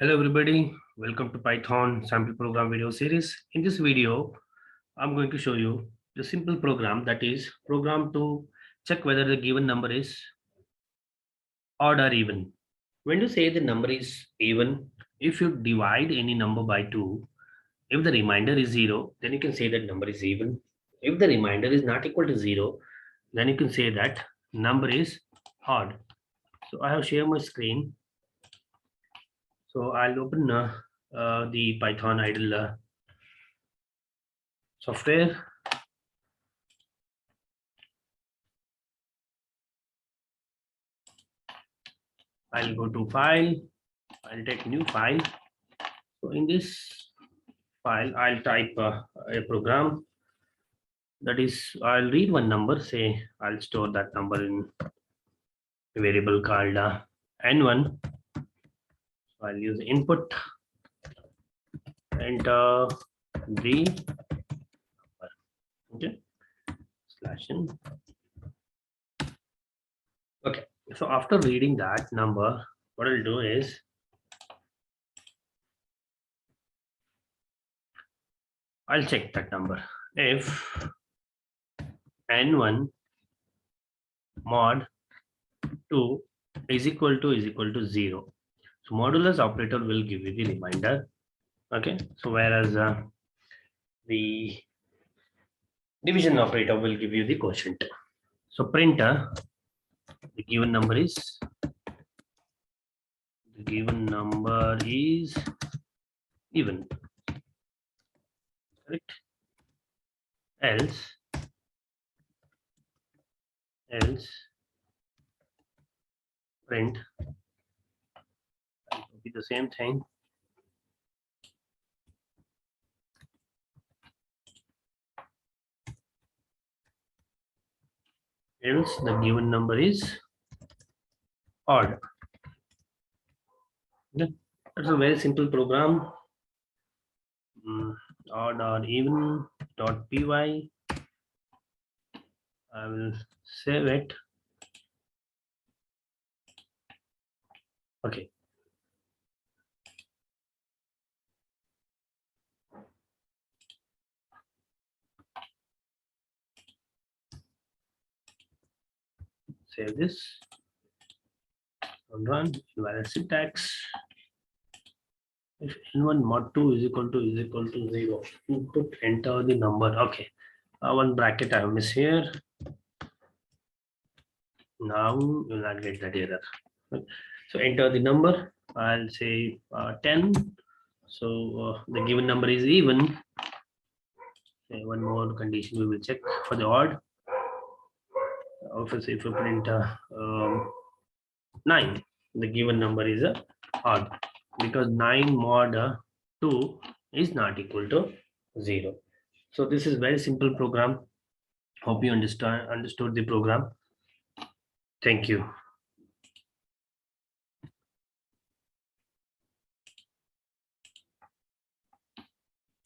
Hello everybody, welcome to Python sample program video series. In this video, I'm going to show you the simple program, that is program to check whether the given number is odd or even. When you say the number is even, if you divide any number by 2, if the remainder is 0, then you can say that number is even. If the remainder is not equal to 0, then you can say that number is odd. So I have shared my screen. So I'll open the Python idle software. I'll go to file. I'll take new file. So in this file, I'll type a program. That is, I'll read one number. Say I'll store that number in a variable called n1. So I'll use input, enter the number. Okay, /n. Okay. So after reading that number, what I'll do is I'll check that number. If n1 mod 2 is equal to 0. So modulus operator will give you the remainder. Okay. So whereas the division operator will give you the quotient. So printer, the given number is even. Correct. Else print will be the same thing. Else the given number is odd. Okay. That's a very simple program. Odd or even .py. I will save it. Okay. Save this and run. Invalid syntax. If n1 mod 2 is equal to 0, input, enter the number. Okay. One bracket I miss here. Now you will not get that error. So enter the number. I'll say 10. So the given number is even. Okay, one more condition we will check for the odd. Obviously, if you print 9, the given number is odd because 9 mod 2 is not equal to 0. So this is very simple program. Hope you understood the program. Thank you.